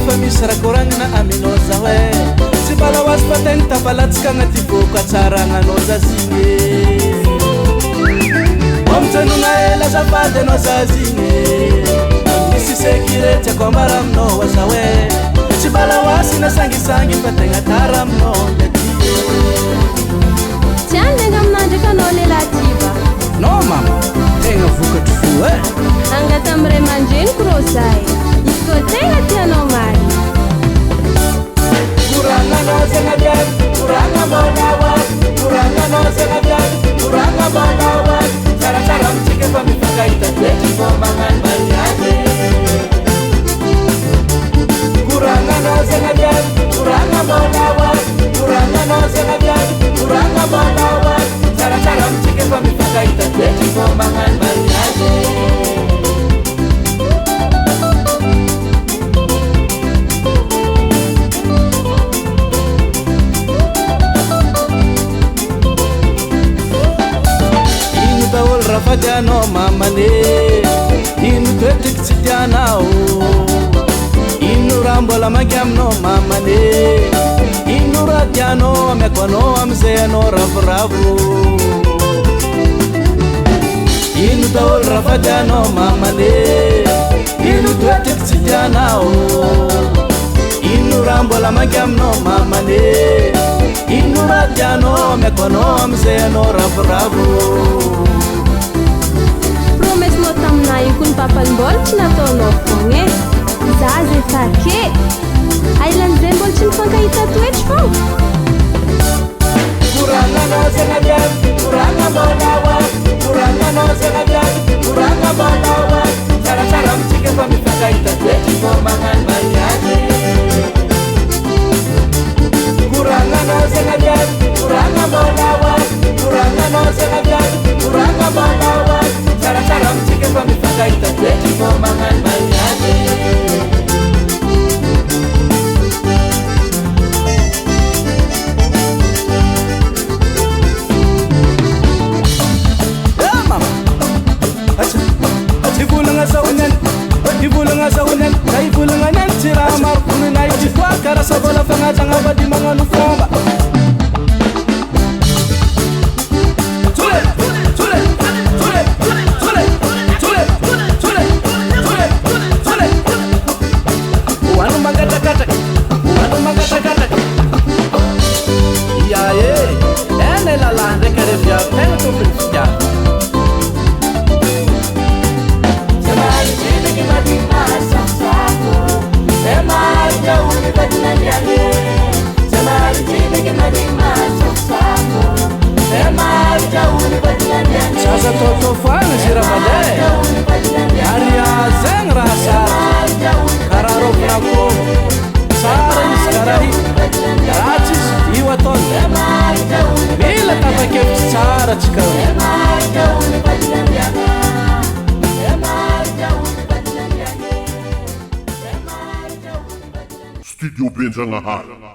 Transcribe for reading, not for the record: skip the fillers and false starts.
Fa misy rakoragnina aminao za hoe tsy mbala ho azy fateny tafalatsika agnaty boko atsaragnanao za zigny mijanona ela azafady anao za zigny misy sekirety ako ambara aminao aza hoe tsy mbala ho azy nasangisangy fa tegna tara aminao ndraty tsy anlegna aminandraka anao lelativa no mama tegna vokatry fo e angata amiray mandreniko rô zay izy koa tegna tianao mary kuranganao zanabian kuranga molawan kuranganao zanabian kuranga molawan cara-cara mcike pamifakaita deki bomangan mariage kuranganao zanabian kuranga molawan kuranganao zanabian kuranga molawan cara-cara mcike pamifakaita deki bomangan mariage rafadianao mamane ino toetriky tsy tianao ino raha mbola mangy aminao mamane ino raha tianao amiako anao amizay anao ravoravo ino daholo rafadianao mamane ino toetriky tsy tianao ino raha mbola mangy aminao mamane ino raha tianao amiako anao amizay anao ravoravo promesnao taminay io ko ny papany-mbola tsy nataonao fogna e za zay fake ailan'izay mbola tsy nifankahita toetry fô kuranganao zanabian kuranga molawan kuranganao zanabian kuranga molawan cara-cara mcike pamifakaita toetry bomangan mariage kuranganao zanabian kuranga molawan kuranganao zanabian kuranga molawan cara-cara mcike pamifakaita toetry bomangan mariage Ibulanga sa unen, na ibulanga nan tira mar kunai jikwa kara sa bola fanga janga badi manganu fomba. Tule, tule, tule, tule, tule, tule, tule, tule. Wanu mangata kata, wanu mangata kata. Ya ye, ene la lande kare via, ene to via. Sasa totofana siramade Arya zeng rasa Kararo nako Sara iskarahi Karachis iwaton Bila kapakep sara chikaw Studio Benjangahan.